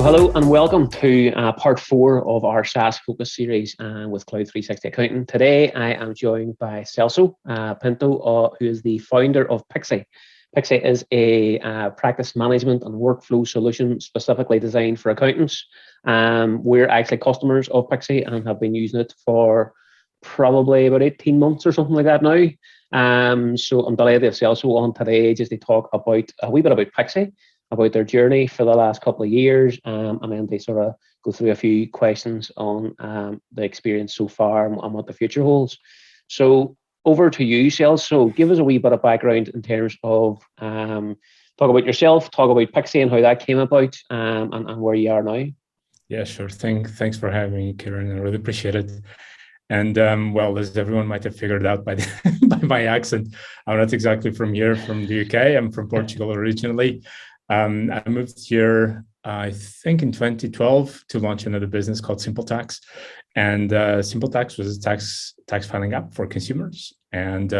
Hello and welcome to part 4 of our SaaS Focus Series with Cloud 360 Accounting. Today I am joined by Celso Pinto, who is the founder of Pixie. Pixie is a practice management and workflow solution specifically designed for accountants. We're actually customers of Pixie and have been using it for probably about 18 months or something like that now. So I'm delighted to have Celso on today just to talk about a wee bit about Pixie, about their journey for the last couple of years, and then they sort of go through a few questions on the experience so far and what the future holds. So over to you, Celso. So give us a wee bit of background in terms of talk about yourself, talk about Pixie and how that came about, and where you are now. Yeah, sure. Thanks for having me, Kieran. I really appreciate it. And well, as everyone might have figured out by by my accent, I'm not exactly from here, from the UK. I'm from Portugal originally. I moved here, I think, in 2012 to launch another business called Simple Tax, and Simple Tax was a tax filing app for consumers, and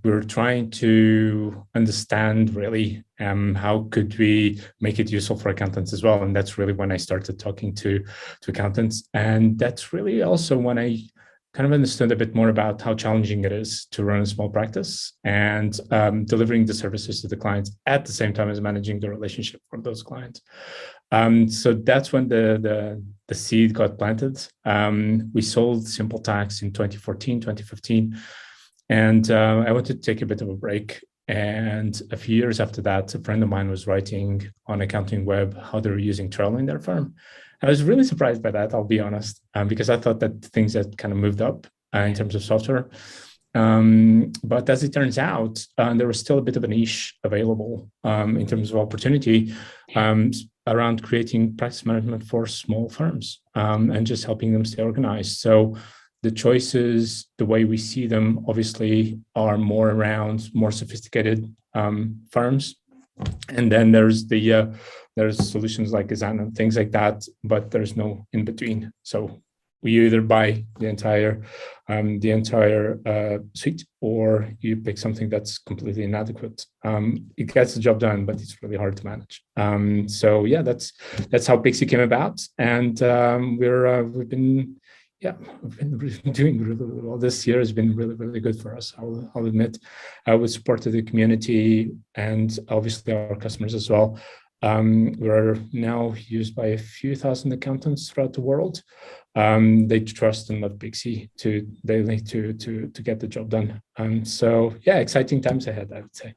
we were trying to understand really how could we make it useful for accountants as well, and that's really when I started talking to accountants, and that's really also when I kind of understood a bit more about how challenging it is to run a small practice and delivering the services to the clients at the same time as managing the relationship from those clients. So that's when the seed got planted. We sold Simple Tax in 2014, 2015, and I wanted to take a bit of a break. And a few years after that, a friend of mine was writing on Accounting Web how they were using Trello in their firm. I was really surprised by that, I'll be honest, because I thought that things had kind of moved up in terms of software. But as it turns out, there was still a bit of a niche available in terms of opportunity around creating practice management for small firms and just helping them stay organized. So the choices, the way we see them, obviously are more around more sophisticated firms. And then there's solutions like Design and things like that, but there's no in between. So we either buy the entire suite, or you pick something that's completely inadequate. It gets the job done, but it's really hard to manage. So yeah, that's how Pixie came about, and we've been doing really well. This year has been really, really good for us. I'll admit, we supported the community and obviously our customers as well. We're now used by a few thousand accountants throughout the world. They trust and love Pixie daily to get the job done. So yeah, exciting times ahead, I would say.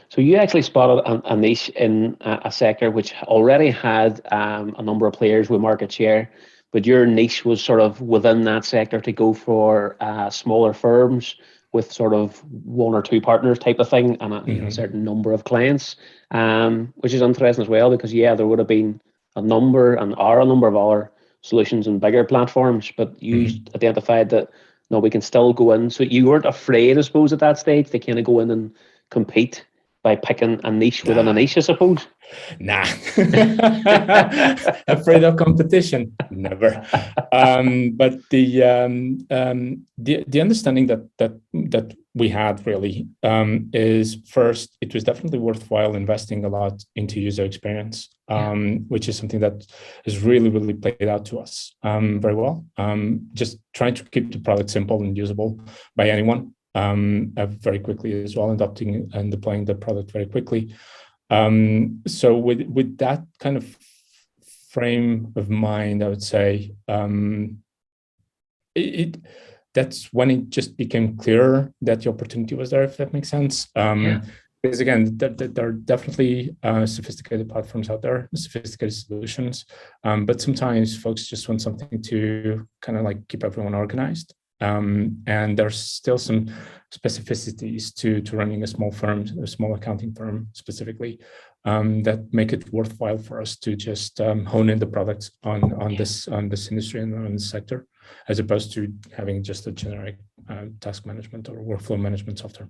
So you actually spotted a niche in a sector which already had a number of players with market share, but your niche was sort of within that sector to go for smaller firms with sort of 1 or 2 partners type of thing, and a certain number of clients, which is interesting as well, because there would have been a number of other solutions and bigger platforms, but you identified that no, we can still go in. So you weren't afraid, I suppose, at that stage to kind of go in and compete by picking a niche within a niche, I suppose. Nah. Afraid of competition? Never. But the understanding that we had really is, first, it was definitely worthwhile investing a lot into user experience, which is something that has really, really played out to us very well. Just trying to keep the product simple and usable by anyone very quickly as well, adopting and deploying the product very quickly. So with that kind of frame of mind, I would say that's when it just became clearer that the opportunity was there, if that makes sense. Because again, there are definitely sophisticated platforms out there, sophisticated solutions, but sometimes folks just want something to kind of like keep everyone organized. And there's still some specificities to running a small firm, a small accounting firm specifically, that make it worthwhile for us to just hone in the products on this industry and on this sector, as opposed to having just a generic task management or workflow management software.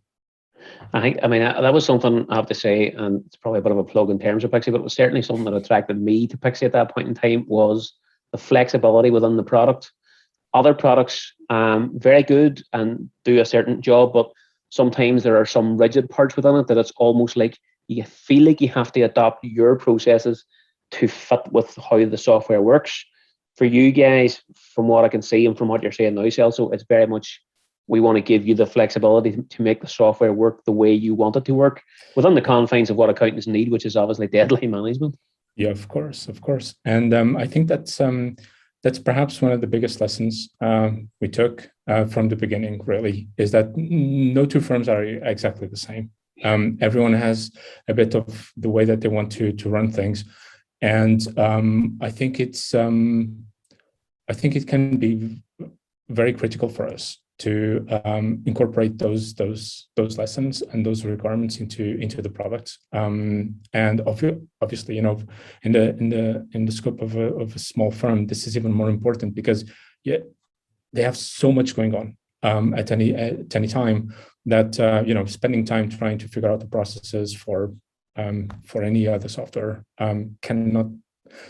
I mean, that was something I have to say, and it's probably a bit of a plug in terms of Pixie, but it was certainly something that attracted me to Pixie at that point in time, was the flexibility within the product. Other products, very good and do a certain job, but sometimes there are some rigid parts within it that it's almost like you feel like you have to adopt your processes to fit with how the software works. For you guys, from what I can see and from what you're saying now, Celso, it's very much we want to give you the flexibility to make the software work the way you want it to work within the confines of what accountants need, which is obviously deadline management. Yeah, of course. And I think that's perhaps one of the biggest lessons we took from the beginning, really, is that no two firms are exactly the same. Everyone has a bit of the way that they want to run things. And I think it can be very critical for us to incorporate those lessons and those requirements into the product. And obviously, in the scope of a small firm, this is even more important because they have so much going on at any time that spending time trying to figure out the processes for any other software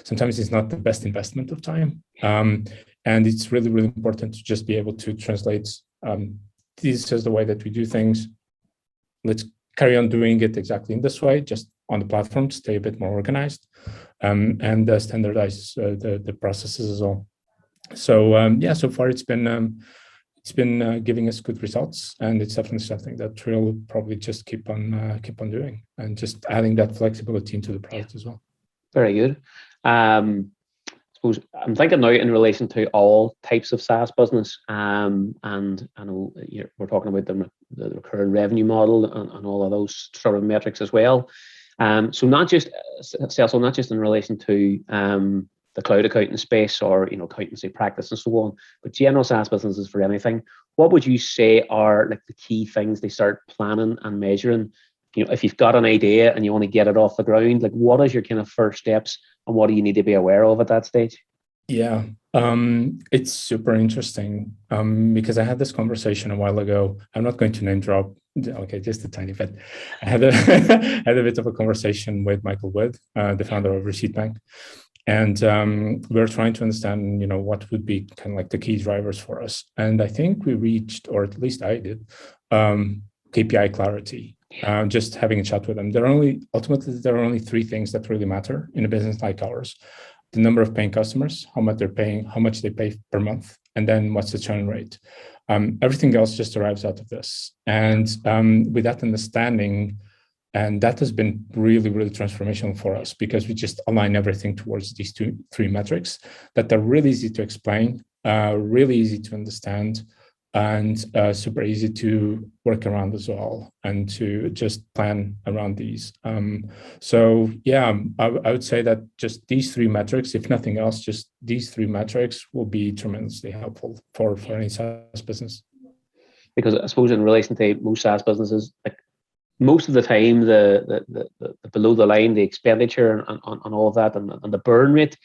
sometimes it's not the best investment of time. And it's really, really important to just be able to translate this is the way that we do things. Let's carry on doing it exactly in this way, just on the platform to stay a bit more organized and standardize the processes as well. So so far it's been giving us good results, and it's definitely something that we'll probably just keep on doing and just adding that flexibility into the product as well. Very good. I suppose I'm thinking now in relation to all types of SaaS business, and I know we're talking about the recurring revenue model and all of those sort of metrics as well. So not just in relation to the cloud accounting space or accountancy practice and so on, but general SaaS businesses for anything. What would you say are like the key things they start planning and measuring? If you've got an idea and you want to get it off the ground, like what is your kind of first steps and what do you need to be aware of at that stage? Yeah, it's super interesting because I had this conversation a while ago. I'm not going to name drop, okay, just a tiny bit. I had a bit of a conversation with Michael Wood, the founder of Receipt Bank. And we were trying to understand, what would be kind of like the key drivers for us. And I think we reached, or at least I did, Kpi Clarity. Just having a chat with them. Ultimately, there are only three things that really matter in a business like ours: the number of paying customers, how much they're paying, how much they pay per month, and then what's the churn rate. Everything else just arrives out of this. And with that understanding, and that has been really, really transformational for us because we just align everything towards these three metrics that are really easy to explain, really easy to understand, and super easy to work around as well, and to just plan around these. So yeah, I would say that just these three metrics, if nothing else, just these three metrics will be tremendously helpful for any SaaS business. Because I suppose in relation to most SaaS businesses, like most of the time, the below the line, the expenditure and all of that, and the burn rate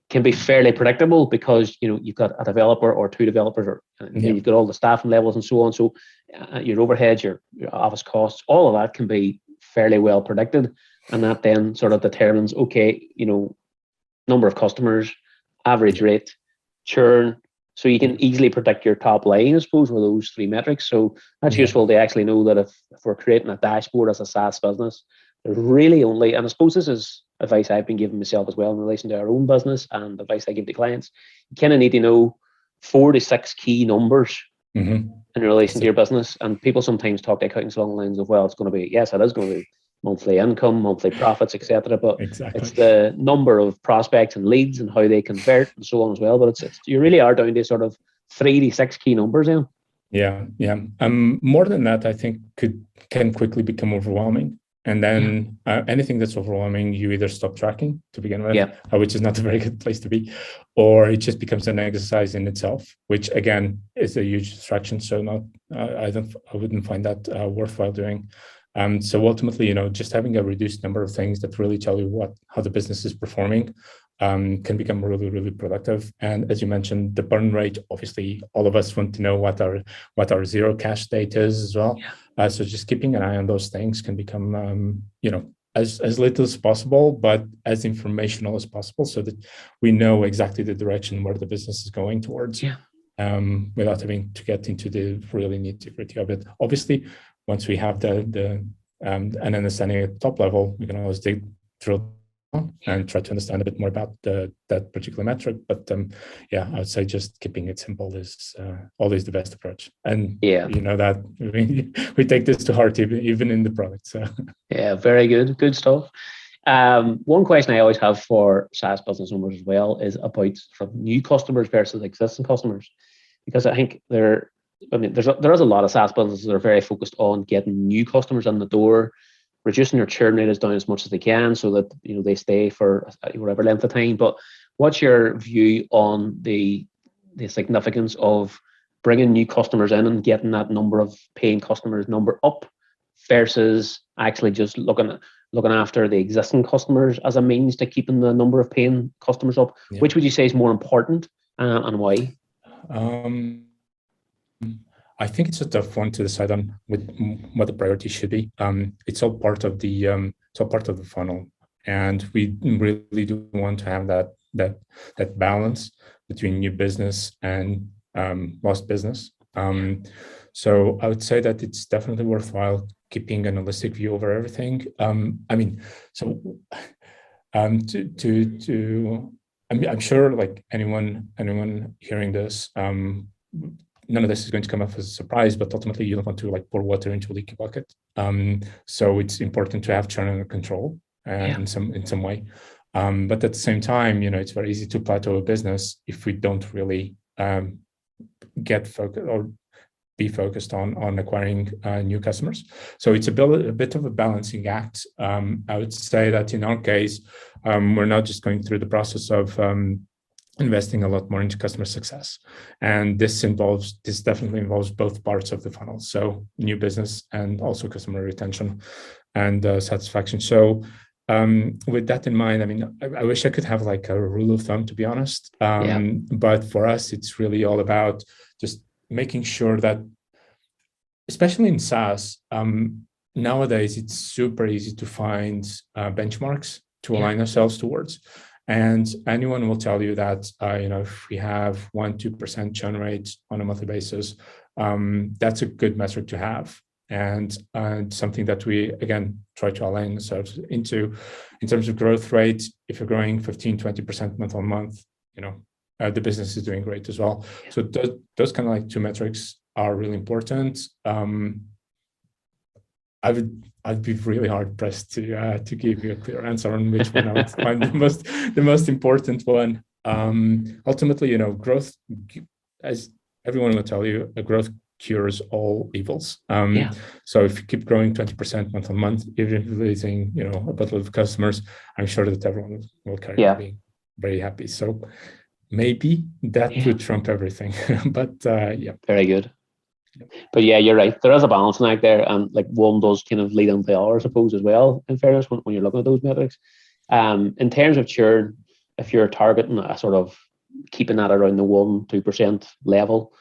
can be fairly predictable because you've got a developer or two developers, or you've got all the staffing levels and so on. So your overheads, your office costs, all of that can be fairly well predicted, and that then sort of determines number of customers, average rate, churn. So you can easily predict your top line, I suppose, with those three metrics. So that's useful to actually know that if we're creating a dashboard as a SaaS business, there's really only, and I suppose this is advice I've been giving myself as well in relation to our own business and advice I give to clients. You kind of need to know 4 to 6 key numbers in relation to your business. And people sometimes talk to accountants along the lines of, well, it's going to be, yes, it is going to be monthly income, monthly profits, etc. But it's the number of prospects and leads and how they convert and so on as well. But it's you really are down to sort of 3 to 6 key numbers in. Yeah. More than that, I think can quickly become overwhelming. And then anything that's overwhelming, you either stop tracking to begin with, which is not a very good place to be, or it just becomes an exercise in itself, which again is a huge distraction. So I wouldn't find that worthwhile doing. So ultimately, just having a reduced number of things that really tell you how the business is performing can become really, really productive. And as you mentioned, the burn rate, obviously, all of us want to know what our zero cash state is as well. So just keeping an eye on those things can become, as little as possible, but as informational as possible, so that we know exactly the direction where the business is going towards, without having to get into the really nitty-gritty of it. Obviously, once we have an understanding at the top level, we can always drill and try to understand a bit more about that particular metric. But yeah, I would say just keeping it simple is always the best approach. And you know that we take this to heart even in the product. So yeah, very good stuff. One question I always have for SaaS business owners as well is about from new customers versus existing customers, because I think there is a lot of SaaS businesses that are very focused on getting new customers in the door, reducing their churn rate down as much as they can, so that they stay for whatever length of time. But what's your view on the significance of bringing new customers in and getting that number of paying customers number up versus actually just looking after the existing customers as a means to keeping the number of paying customers up? Yeah. Which would you say is more important, and why? I think it's a tough one to decide on with what the priority should be. It's all part of the funnel, and we really do want to have that balance between new business and lost business. So I would say that it's definitely worthwhile keeping an holistic view over everything. I'm sure like anyone hearing this, none of this is going to come up as a surprise, but ultimately you don't want to like pour water into a leaky bucket. So it's important to have churn under control in some way. But at the same time, it's very easy to plateau a business if we don't really get focused or be focused on acquiring new customers. So it's a bit of a balancing act. I would say that in our case, we're not just going through the process of investing a lot more into customer success, and this definitely involves both parts of the funnel, so new business and also customer retention and satisfaction. So with that in mind, I wish I could have like a rule of thumb, to be honest. But for us, it's really all about just making sure that, especially in SaaS, nowadays it's super easy to find benchmarks to align ourselves towards. And anyone will tell you that, if we have 1-2% churn rate on a monthly basis, that's a good metric to have. And something that we, again, try to align ourselves into in terms of growth rate. If you're growing 15-20% month on month, the business is doing great as well. So those kind of like two metrics are really important. I'd be really hard pressed to give you a clear answer on which one I would find the most important one. Ultimately, growth, as everyone will tell you, growth cures all evils. So if you keep growing 20% month on month, even if you're losing, a bottle of customers, I'm sure that everyone will carry on being very happy. So maybe that would trump everything. But very good. But you're right. There is a balancing act there, and like one does kind of lead into the other, I suppose, as well. In fairness, when you're looking at those metrics, in terms of churn, if you're targeting a sort of keeping that around the 1-2% level,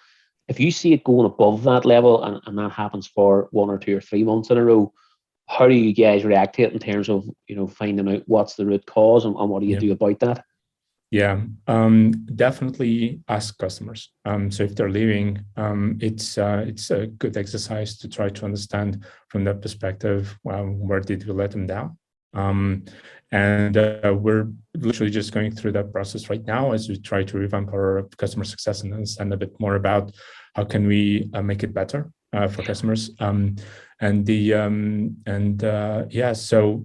if you see it going above that level and that happens for 1 or 2 or 3 months in a row, how do you guys react to it in terms of finding out what's the root cause and what do you do about that? Definitely ask customers. So if they're leaving, it's a good exercise to try to understand from that perspective, where did we let them down? And we're literally just going through that process right now as we try to revamp our customer success and understand a bit more about how can we make it better for customers. So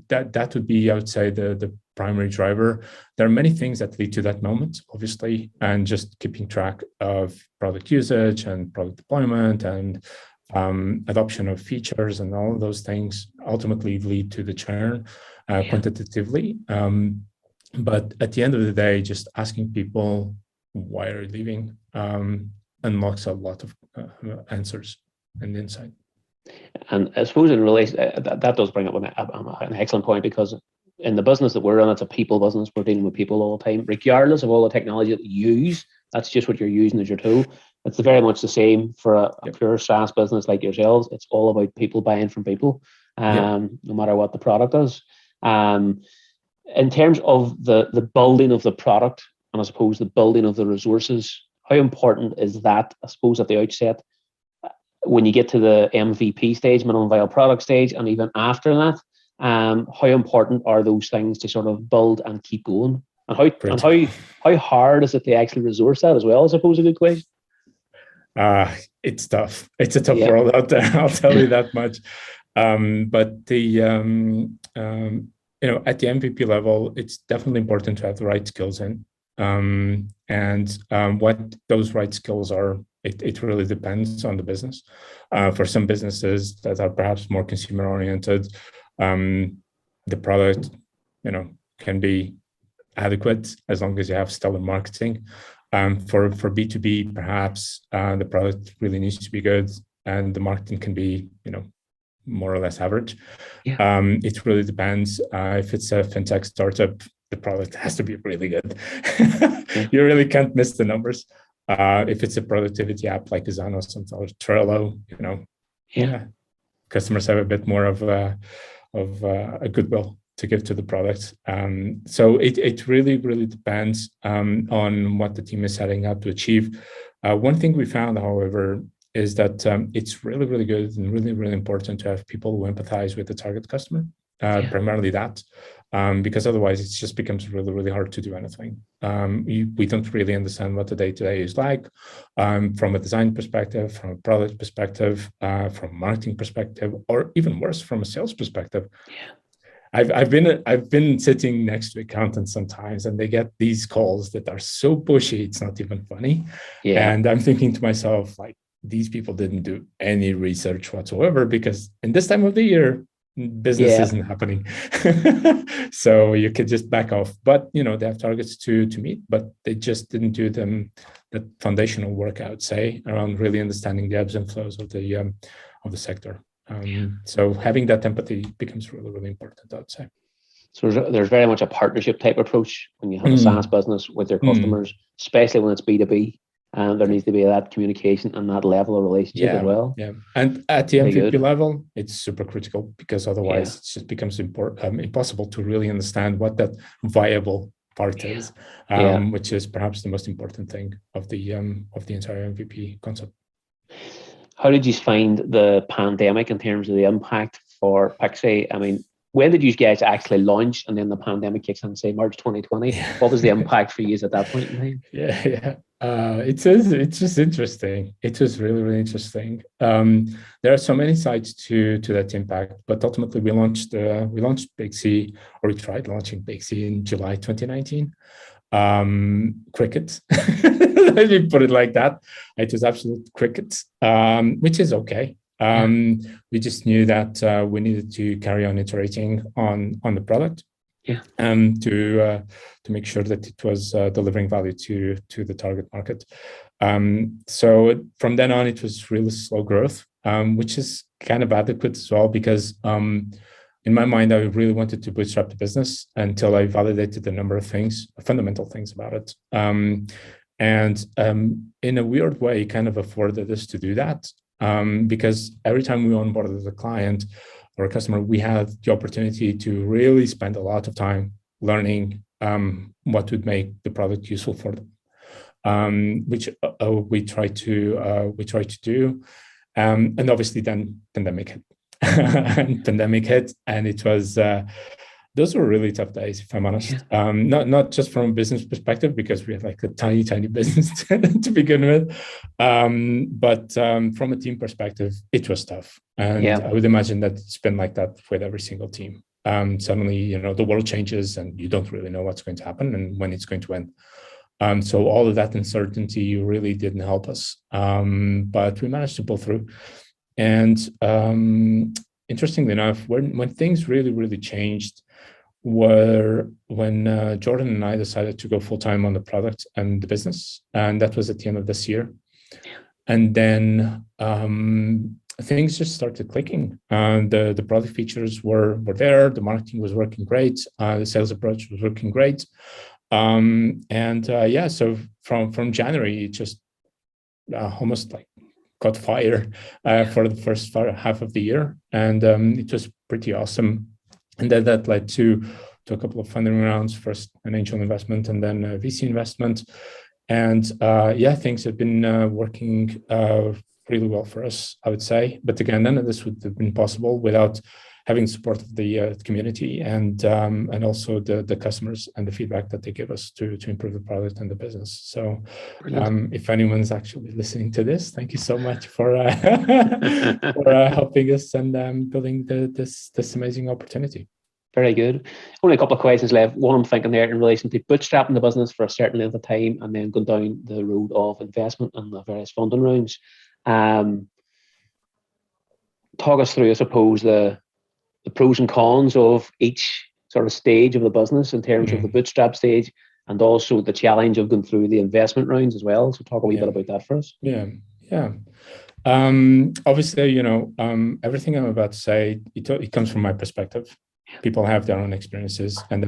that would be, I would say, the primary driver. There are many things that lead to that moment, obviously, and just keeping track of product usage and product deployment and adoption of features and all of those things ultimately lead to the churn quantitatively. But at the end of the day, just asking people why are you leaving unlocks a lot of answers and insight. And I suppose in relation, that does bring up an excellent point, because in the business that we're in, it's a people business. We're dealing with people all the time, regardless of all the technology that you use. That's just what you're using as your tool. It's very much the same for a pure SaaS business like yourselves. It's all about people buying from people, no matter what the product is. In terms of the building of the product, and I suppose the building of the resources, how important is that, I suppose, at the outset, when you get to the MVP stage, minimum viable product stage, and even after that? How important are those things to sort of build and keep going? And how hard is it to actually resource that as well? I suppose a good question. It's tough. It's a tough world out there. I'll tell you that much. But the at the MVP level, it's definitely important to have the right skills in. What those right skills are, it really depends on the business. For some businesses that are perhaps more consumer oriented, the product, can be adequate as long as you have stellar marketing. For B2B, perhaps the product really needs to be good, and the marketing can be, more or less average. It really depends. If it's a fintech startup, the product has to be really good. You really can't miss the numbers. If it's a productivity app like Asana or Trello, customers have a bit more of a goodwill to give to the product. So it really, really depends on what the team is setting out to achieve. One thing we found, however, is that it's really, really good and really, really important to have people who empathize with the target customer, primarily that, because otherwise it just becomes really, really hard to do anything. We don't really understand what the day-to-day is like from a design perspective, from a product perspective, from a marketing perspective, or even worse, from a sales perspective. I've been sitting next to accountants sometimes, and they get these calls that are so pushy, it's not even funny. And I'm thinking to myself, like, these people didn't do any research whatsoever, because in this time of the year, business isn't happening. So you could just back off. But they have targets to meet, but they just didn't do the foundational work, I would say, around really understanding the ebbs and flows of the sector. So having that empathy becomes really, really important, I would say. So there's very much a partnership type approach when you have a SaaS business with your customers, especially when it's B2B. And there needs to be that communication and that level of relationship as well. And at the MVP level, it's super critical, because otherwise it just becomes impossible to really understand what that viable part is, which is perhaps the most important thing of the entire MVP concept. How did you find the pandemic in terms of the impact for Pixie? I mean, when did you guys actually launch, and then the pandemic kicks in, say March 2020? What was the impact for you at that point in time? It's just interesting. It was really, really interesting. There are so many sides to that impact, but ultimately we launched Pixie, or we tried launching Pixie in July 2019. Crickets. Let me put it like that. It was absolute crickets, which is okay. We just knew that we needed to carry on iterating on the product, to make sure that it was delivering value to the target market. So from then on, it was really slow growth, which is kind of adequate as well, because in my mind, I really wanted to bootstrap the business until I validated a number of things, fundamental things about it. And in a weird way, it kind of afforded us to do that. Because every time we onboarded a client or a customer, we had the opportunity to really spend a lot of time learning what would make the product useful for them, which we try to do. And obviously, then pandemic hit. And it was those were really tough days, if I'm honest. Not just from a business perspective, because we had like a tiny business to begin with, but from a team perspective, it was tough. And I would imagine that it's been like that with every single team. Suddenly, the world changes, and you don't really know what's going to happen and when it's going to end. So all of that uncertainty really didn't help us, but we managed to pull through. And interestingly enough, when things really changed were when Jordan and I decided to go full-time on the product and the business, and that was at the end of this year. And then things just started clicking. The product features were there, the marketing was working great, the sales approach was working great. So from January, it just almost like caught fire for the first half of the year, and it was pretty awesome. And then that led to a couple of funding rounds, first an angel investment and then a VC investment. And things have been working really well for us, I would say. But again, none of this would have been possible without having support of the community and also the customers and the feedback that they give us to improve the product and the business. So if anyone's actually listening to this, thank you so much for helping us and building this amazing opportunity. Very good. Only a couple of questions left. One, I'm thinking there in relation to bootstrapping the business for a certain length of time and then going down the road of investment and the various funding rounds. Talk us through, I suppose, the pros and cons of each sort of stage of the business in terms of the bootstrap stage and also the challenge of going through the investment rounds as well. So talk a wee bit about that for us. Yeah. Obviously, everything I'm about to say, it comes from my perspective. People have their own experiences, and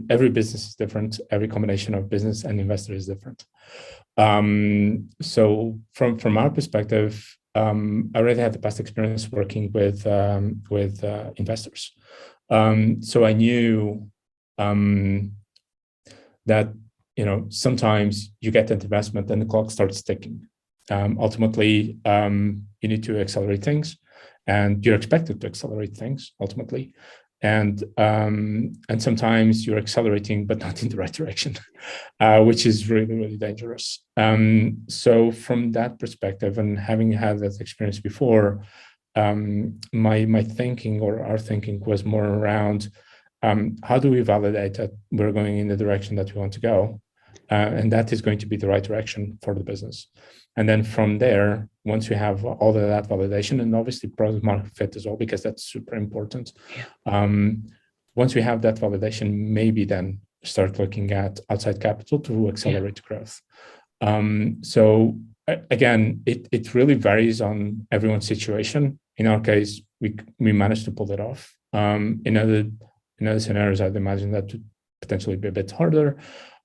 every business is different. Every combination of business and investor is different. So from our perspective, I already had the past experience working with investors. So I knew that sometimes you get an investment and the clock starts ticking. Ultimately, you need to accelerate things, and you're expected to accelerate things ultimately. And sometimes you're accelerating, but not in the right direction, which is really, really dangerous. So from that perspective, and having had that experience before, my thinking or our thinking was more around how do we validate that we're going in the direction that we want to go, and that is going to be the right direction for the business. And then from there, once we have all of that validation, and obviously product market fit as well, because that's super important. Once we have that validation, maybe then start looking at outside capital to accelerate growth. So again, it really varies on everyone's situation. In our case, we managed to pull it off. In other scenarios, I'd imagine that to potentially be a bit harder.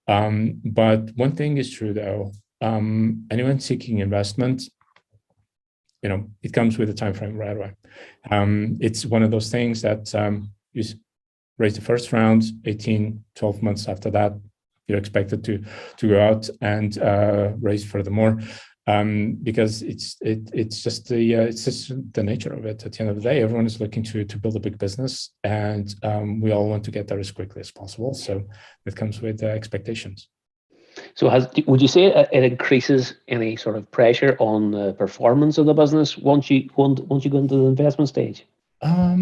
But one thing is true though. Anyone seeking investment, it comes with a time frame right away. It's one of those things that you raise the first round, 18, 12 months after that, you're expected to go out and raise furthermore, because it's just the nature of it. At the end of the day, everyone is looking to build a big business, and we all want to get there as quickly as possible. So it comes with expectations. So would you say it increases any sort of pressure on the performance of the business once you go into the investment stage? I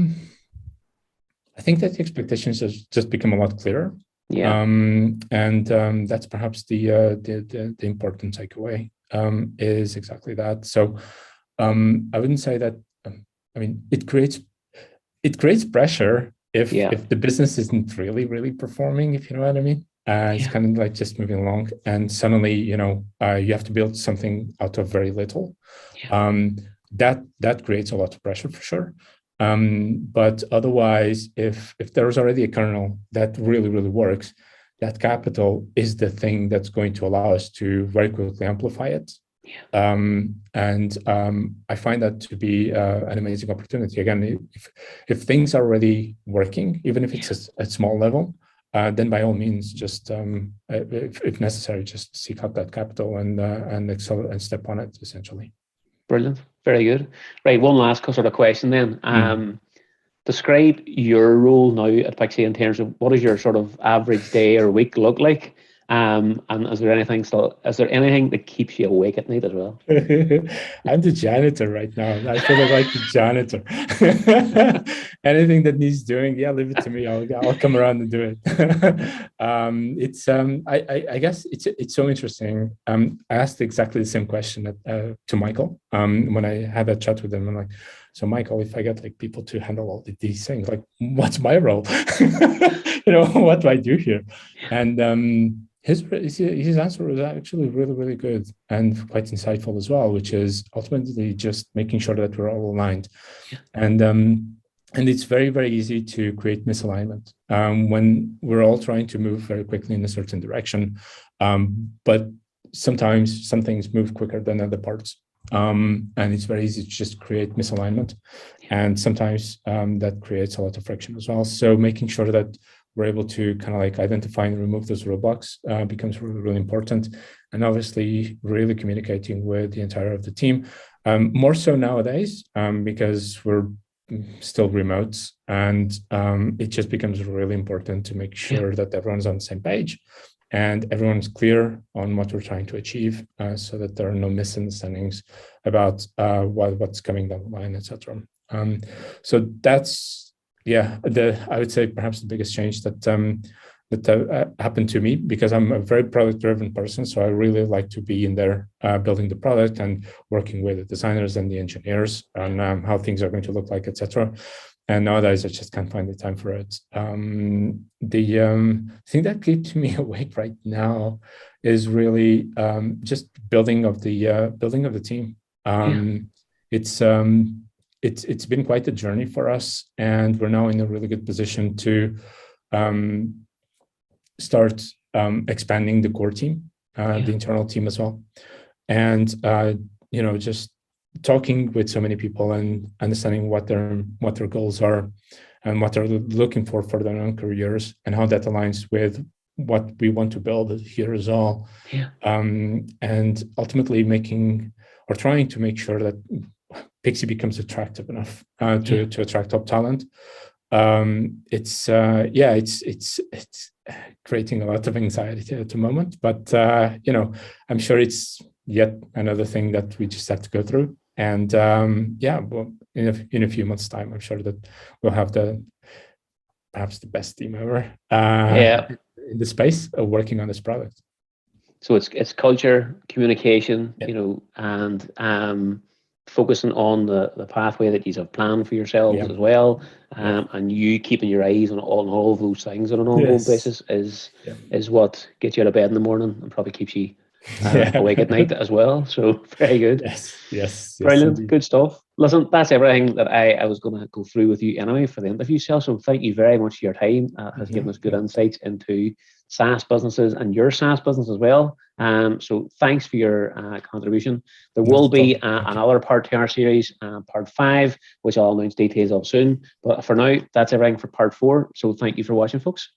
think that the expectations have just become a lot clearer. Yeah. And that's perhaps the important takeaway, is exactly that. So I wouldn't say that. It creates pressure if the business isn't really performing, if you know what I mean. It's kind of like just moving along, and suddenly, you have to build something out of very little. That creates a lot of pressure for sure. But otherwise, if there's already a kernel that really works, that capital is the thing that's going to allow us to very quickly amplify it. And I find that to be an amazing opportunity. Again, if things are already working, even if it's a small level, then by all means, just if necessary, just seek out that capital and accelerate and step on it, essentially. Brilliant, very good. Right, one last sort of question then. Describe your role now at Pixie in terms of what does your sort of average day or week look like, and is there anything that keeps you awake at night as well? I'm the janitor right now. I feel like the janitor. Anything that needs doing, leave it to me. I'll come around and do it. I guess it's so interesting. I asked exactly the same question to Michael when I had that chat with him. I'm like, so Michael, if I get like people to handle all these things, like what's my role? What do I do here? And his answer was actually really good and quite insightful as well, which is ultimately just making sure that we're all aligned. And it's very easy to create misalignment when we're all trying to move very quickly in a certain direction, but sometimes some things move quicker than other parts, and it's very easy to just create misalignment, and sometimes that creates a lot of friction as well. So making sure that we're able to kind of like identify and remove those roadblocks becomes really important. And obviously really communicating with the entire of the team, more so nowadays, because we're still remote, and it just becomes really important to make sure that everyone's on the same page and everyone's clear on what we're trying to achieve, so that there are no misunderstandings about what's coming down the line, etc. So that's I would say perhaps the biggest change that happened to me, because I'm a very product-driven person. So I really like to be in there building the product and working with the designers and the engineers on how things are going to look like, etc. And nowadays, I just can't find the time for it. The thing that keeps me awake right now is really just building of the team. It's been quite a journey for us, and we're now in a really good position to start expanding the core team, the internal team as well, and just talking with so many people and understanding what their goals are and what they're looking for their own careers, and how that aligns with what we want to build here as well. And ultimately trying to make sure that Pixie becomes attractive enough to attract top talent. It's creating a lot of anxiety at the moment, but I'm sure it's yet another thing that we just have to go through. And well, in a few months' time, I'm sure that we'll have perhaps the best team ever in the space of working on this product. So it's culture, communication, and focusing on the pathway that you have planned for yourselves as well, and you keeping your eyes on all of those things on an ongoing basis is what gets you out of bed in the morning and probably keeps you awake at night as well. So very good. Yes. Brilliant. Yes, good stuff. Listen, that's everything that I was going to go through with you anyway for the interview, Celso. So thank you very much for your time. Has given us good insights into SaaS businesses and your SaaS business as well. So thanks for your contribution. There will be another part to our series, part 5, which I'll announce details of soon. But for now, that's everything for part 4. So thank you for watching, folks.